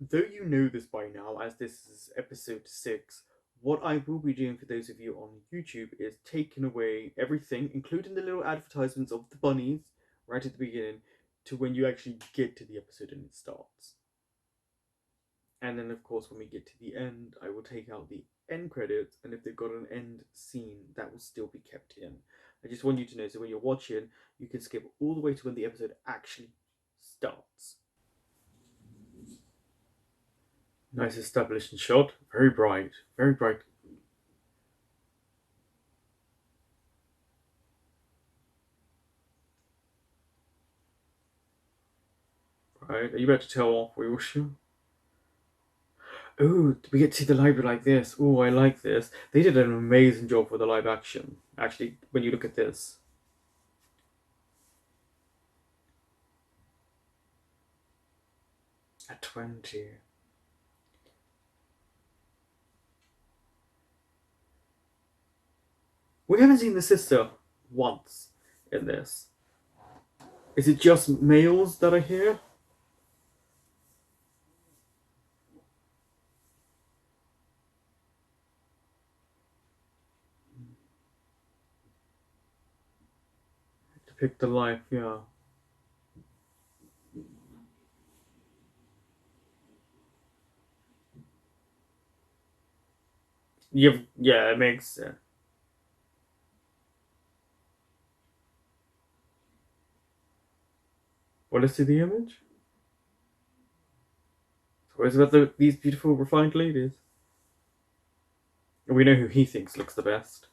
Though you know this by now, as this is episode 6, what I will be doing for those of you on YouTube is taking away everything, including the little advertisements of the bunnies right at the beginning, to when you actually get to the episode and it starts. And then, of course, when we get to the end, I will take out the end credits, and if they've got an end scene, that will still be kept in. I just want you to know so when you're watching, you can skip all the way to when the episode actually starts. Nice establishing shot. Very bright. Very bright. Right. Are you about to tell off Wheelshire? Oh, we get to see the library like this. Oh, I like this. They did an amazing job with the live action. Actually, when you look at this. At 20. We haven't seen the sister once in this. Is it just males that are here? Depict the life, yeah. Yeah, it makes sense. Want to see the image? Or is it about these beautiful, refined ladies? We know who he thinks looks the best.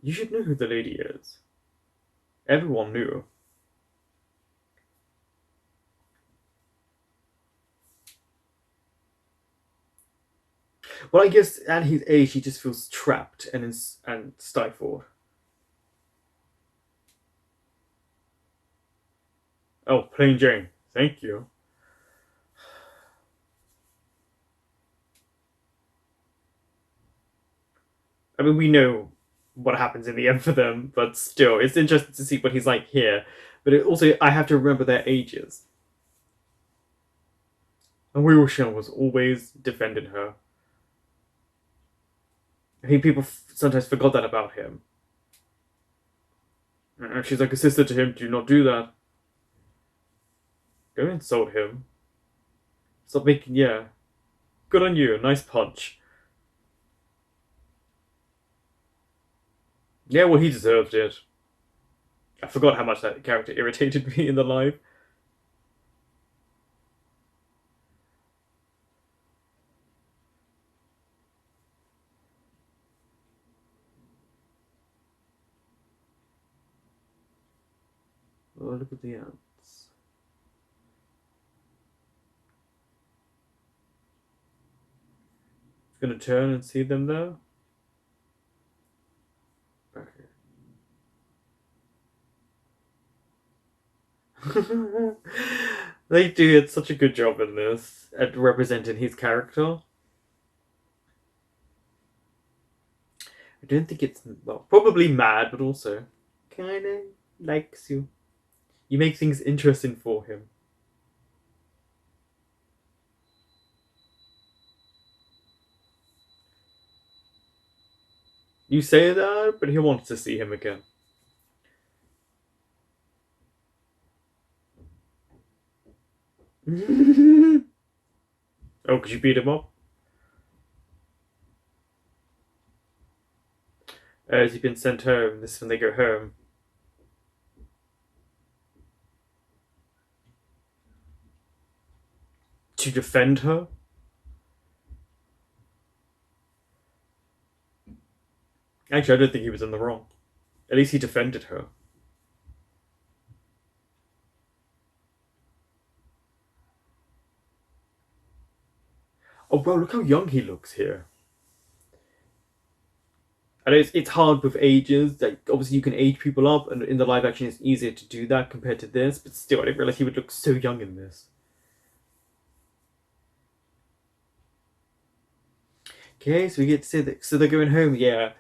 You should know who the lady is. Everyone knew. Well, I guess at his age, he just feels trapped and stifled. Oh, plain Jane. Thank you. I mean, we know what happens in the end for them, but still, it's interesting to see what he's like here. But also, I have to remember their ages. And Wheelshell was always defending her. I think people sometimes forgot that about him. And she's like a sister to him. Do not do that. Don't insult him. Stop making, yeah. Good on you. Nice punch. Yeah, well, he deserved it. I forgot how much that character irritated me in the live. Oh, look at the ants. It's gonna turn and see them there. Okay. They did such a good job in this at representing his character. I don't think it's, well, probably mad, but also kind of likes you. You make things interesting for him. You say that, but he wants to see him again. Oh, could you beat him up? Has he been sent home? This is when they go home. To defend her? Actually, I don't think he was in the wrong. At least he defended her. Oh, well, look how young he looks here. And it's hard with ages. Like, obviously, you can age people up, and in the live action, it's easier to do that compared to this. But still, I didn't realize he would look so young in this. Okay, so we get to see that. So they're going home. Yeah,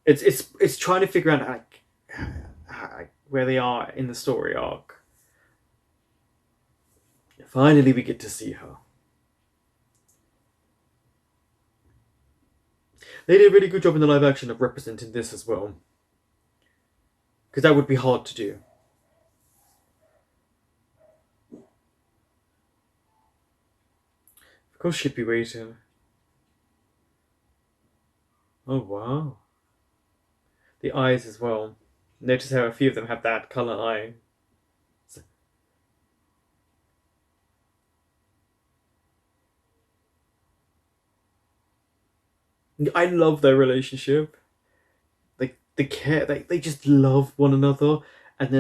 it's trying to figure out like where they are in the story arc. Finally, we get to see her. They did a really good job in the live action of representing this as well, because that would be hard to do. Of course, she'd be waiting. Oh wow, the eyes as well. Notice how a few of them have that color eye. I love their relationship. Like they care, they just love one another, and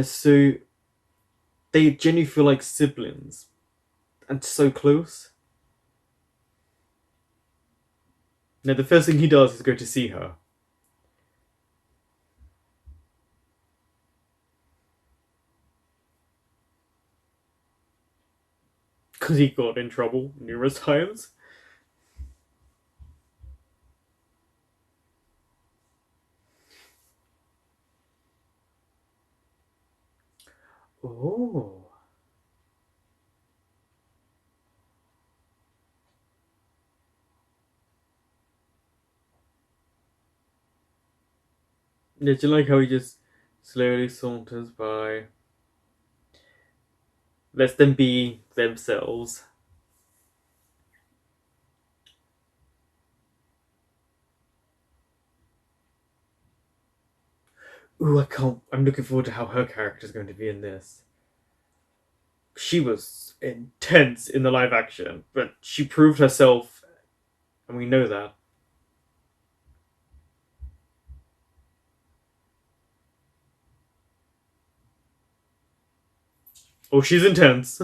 they genuinely feel like siblings, and so close. Now the first thing he does is go to see her. Because he got in trouble numerous times. Oh. Yeah, do you like how he just slowly saunters by? Lets them be themselves. Ooh, I can't. I'm looking forward to how her character is going to be in this. She was intense in the live action, but she proved herself, and we know that. Oh, she's intense.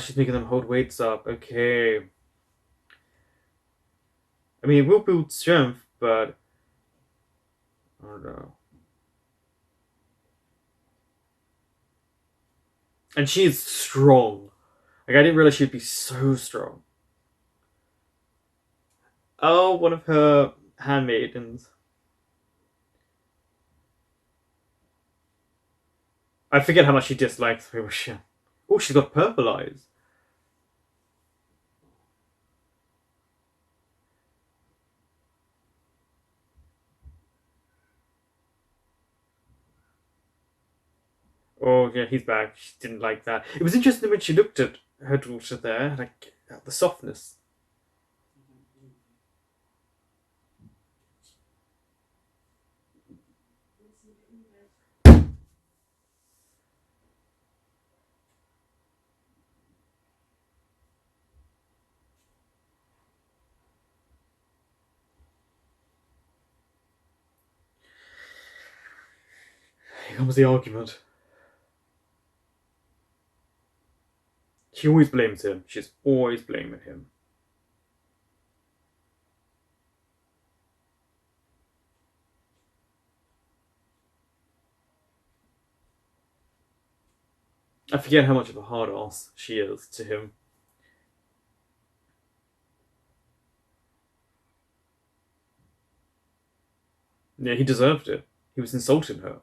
She's making them hold weights up. Okay. I mean, it will build strength, but I don't know. And she is strong. Like I didn't realize she'd be so strong. Oh, one of her handmaidens. I forget how much she dislikes Hiroshima. Oh, she's got purple eyes. Oh, yeah, he's back. She didn't like that. It was interesting when she looked at her daughter there, like the softness. Here comes the argument. She always blames him. She's always blaming him. I forget how much of a hard ass she is to him. Yeah, he deserved it. He was insulting her.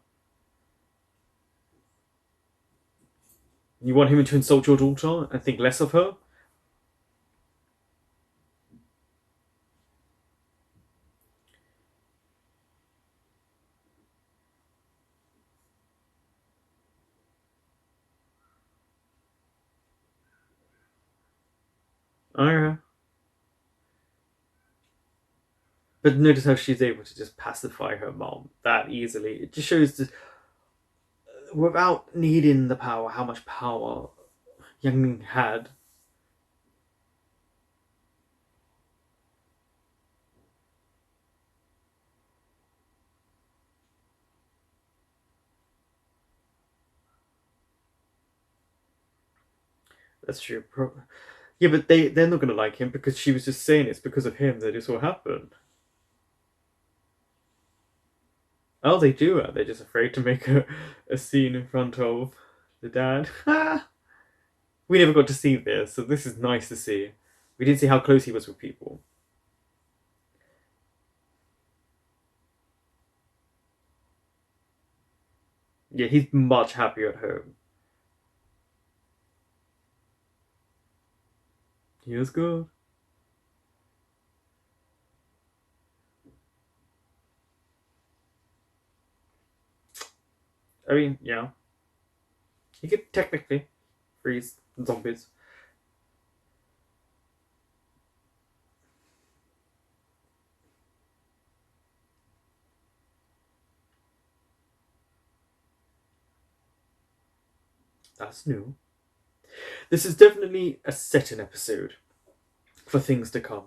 You want him to insult your daughter and think less of her? Oh, but notice how she's able to just pacify her mom that easily. It just shows this, without needing the power, how much power Yang Ming had. That's true. Yeah, but they're not gonna like him because she was just saying it's because of him that this all happened. Oh, they do. They're just afraid to make a scene in front of the dad. We never got to see this, so this is nice to see. We didn't see how close he was with people. Yeah, he's much happier at home. He is good. I mean, yeah. He could technically freeze zombies. That's new. This is definitely a set-in episode for things to come.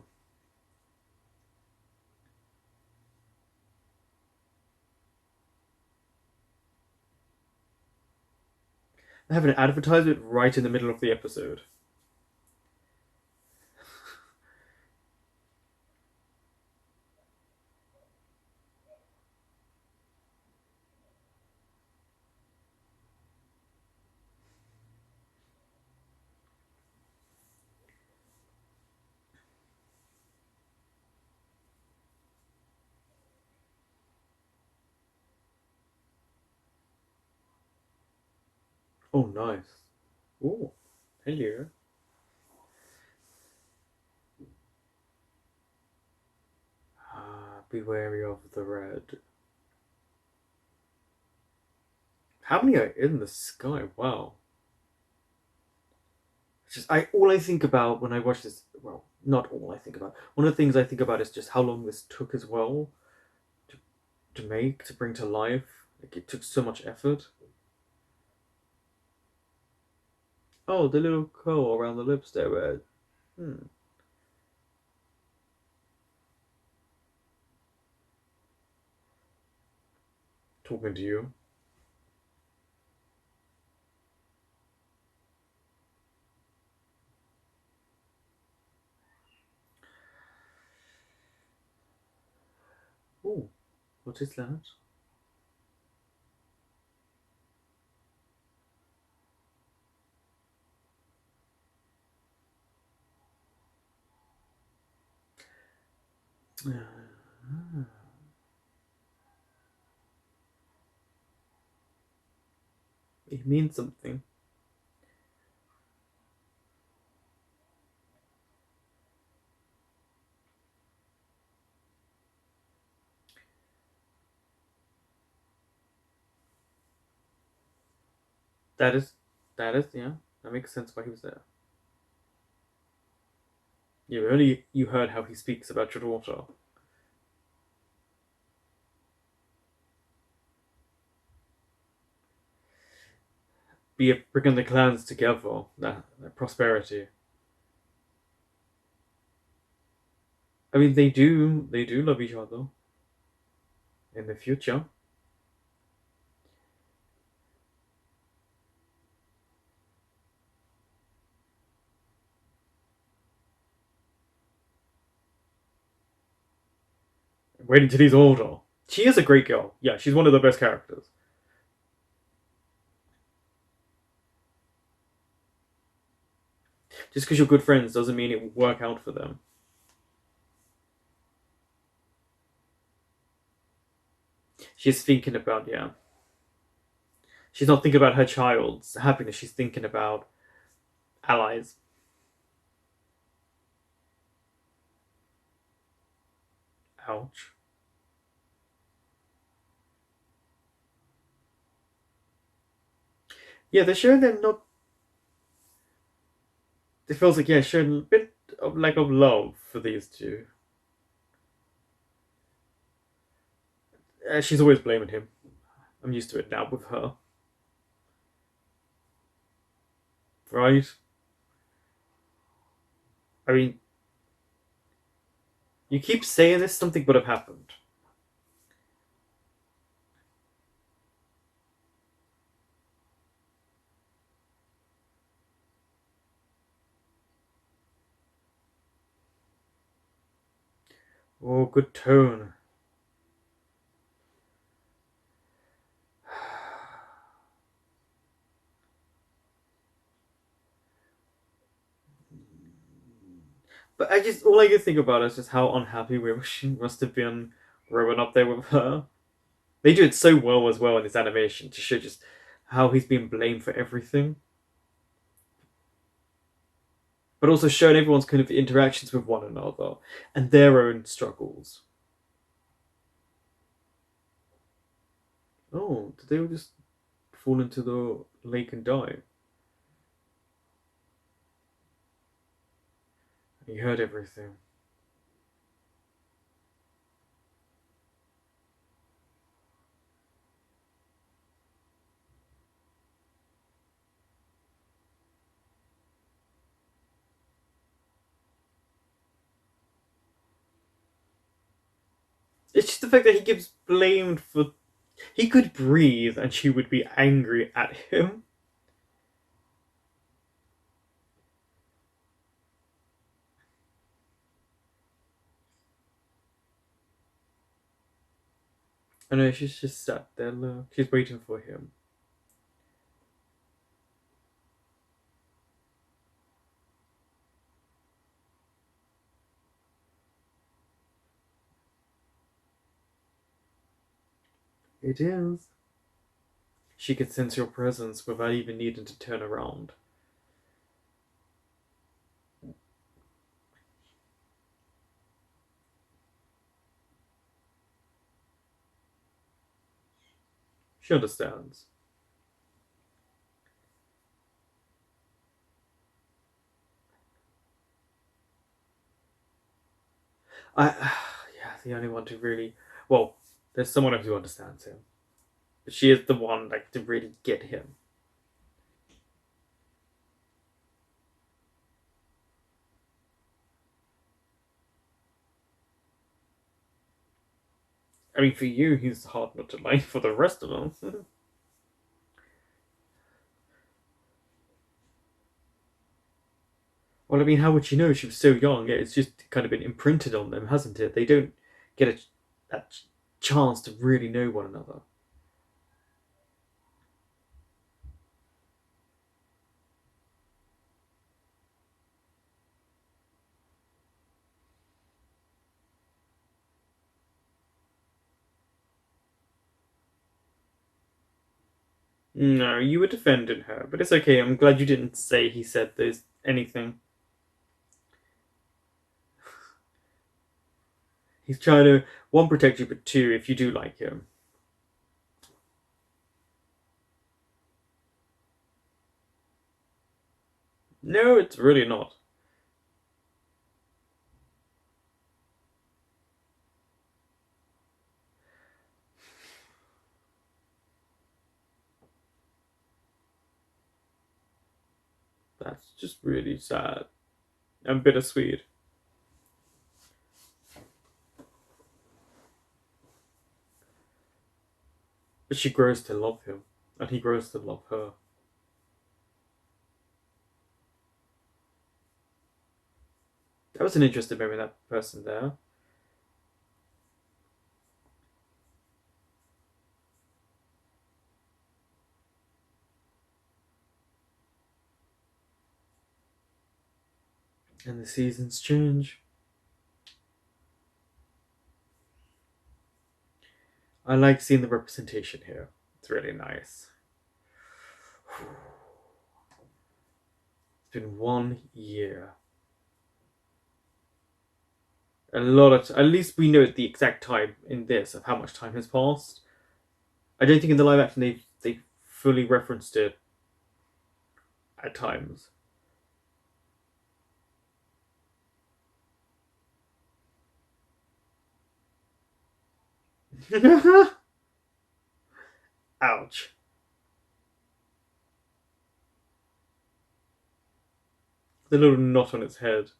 They have an advertisement right in the middle of the episode. Oh, nice. Oh, hello. Ah, be wary of the red. How many are in the sky? Wow. Just all I think about when I watch this. Well, not all I think about. One of the things I think about is just how long this took as well to make, to bring to life. Like it took so much effort. Oh, the little curl around the lips there, red. Hmm. Talking to you. Oh, what is that? Ah, it means something. That is, yeah. That makes sense why he was there. You only you heard how he speaks about your daughter. Be it bringing the clans together, that prosperity. I mean, they do love each other in the future. Wait until he's older. She is a great girl. Yeah, she's one of the best characters. Just because you're good friends doesn't mean it will work out for them. She's thinking about, yeah. She's not thinking about her child's happiness. She's thinking about allies. Ouch. Yeah, they're showing them not. It feels like, yeah, showing a bit of lack of love for these two. She's always blaming him. I'm used to it now with her. Right? I mean, you keep saying this, something would have happened. Oh, good tone. But all I can think about is just how unhappy she must have been growing up there with her. They do it so well as well in this animation to show just how he's being blamed for everything, but also showing everyone's kind of interactions with one another and their own struggles. Oh, did they all just fall into the lake and die? He heard everything. It's just the fact that he gets blamed for. He could breathe and she would be angry at him. I know, she's just sat there, look. She's waiting for him. It is. She could sense your presence without even needing to turn around. She understands. Yeah, the only one to really. Well, there's someone else who understands him. But she is the one, like, to really get him. I mean, for you, he's hard not to like. For the rest of them. Well, I mean, how would she know? She was so young. It's just kind of been imprinted on them, hasn't it? They don't get that chance to really know one another. No, you were defending her, but it's okay. I'm glad you didn't say he said those anything. He's trying to, one, protect you, but two, if you do like him. No, it's really not. That's just really sad and bittersweet. But she grows to love him, and he grows to love her. That was an interesting memory, that person there. And the seasons change. I like seeing the representation here. It's really nice. It's been 1 year. A lot of. At least we know the exact time in this of how much time has passed. I don't think in the live action they fully referenced it at times. Ouch. The little knot on its head.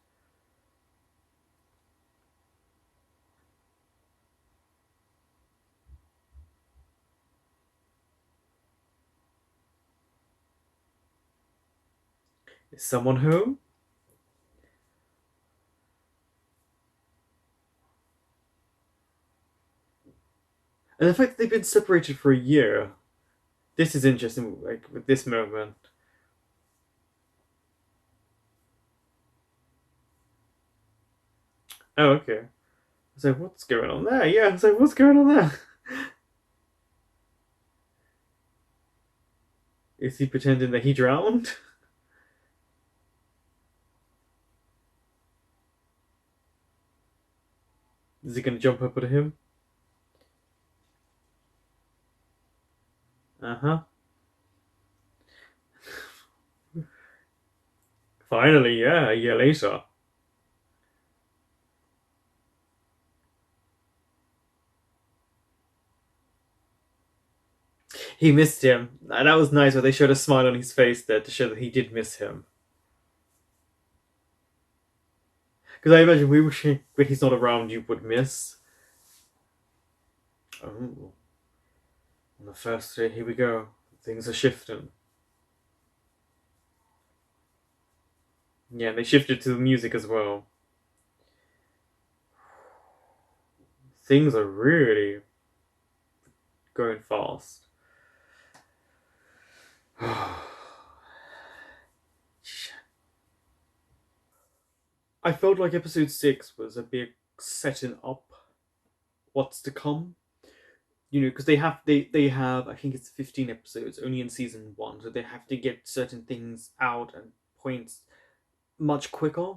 Is someone home? And the fact that they've been separated for a year. This is interesting, like, with this moment. Oh, okay. I was like, what's going on there? Yeah, I was like, what's going on there? Is he pretending that he drowned? Is he gonna jump up at him? Uh huh. Finally, yeah, a year later. He missed him. And that was nice where they showed a smile on his face there to show that he did miss him. Because I imagine we wishing when he's not around you would miss. Oh, on the first day, here we go. Things are shifting. Yeah, they shifted to the music as well. Things are really going fast. I felt like episode 6 was a big setting up what's to come. Because they have I think it's 15 episodes only in season 1, so they have to get certain things out and points much quicker.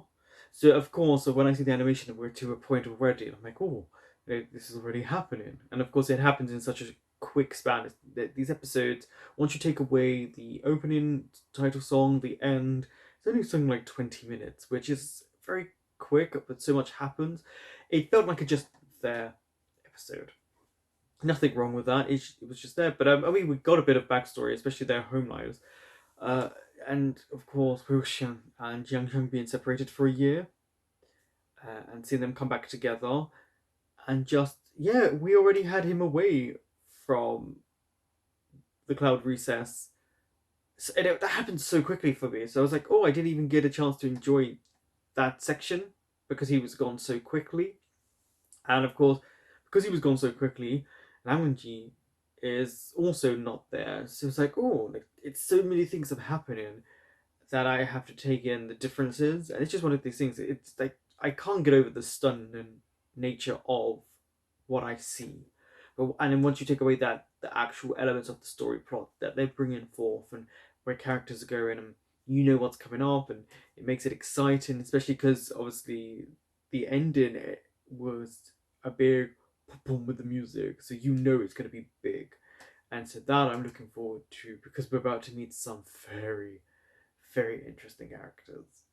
So of course, so when I see the animation, we're to a point already. I'm like, oh, this is already happening. And of course, it happens in such a quick span. These episodes, once you take away the opening title song, the end, it's only something like 20 minutes, which is very quick. But so much happens. It felt like a just there episode. Nothing wrong with that. It was just there. But I mean, we got a bit of backstory, especially their home lives. Uh, and of course, Wuxian and Jiang Sheng being separated for a year, and seeing them come back together, and just yeah, we already had him away from the cloud recess, and that happened so quickly for me. So I was like, oh, I didn't even get a chance to enjoy that section because he was gone so quickly, and of course, because he was gone so quickly, Lamanji is also not there. So it's like, oh, like, it's so many things are happening that I have to take in the differences, and it's just one of these things. It's like I can't get over the stunning nature of what I see, and then once you take away that the actual elements of the story plot that they're bringing forth and where characters are going, and what's coming up, and it makes it exciting, especially because obviously the ending was a big boom with the music, so it's going to be big, and so that I'm looking forward to because we're about to meet some very very interesting characters.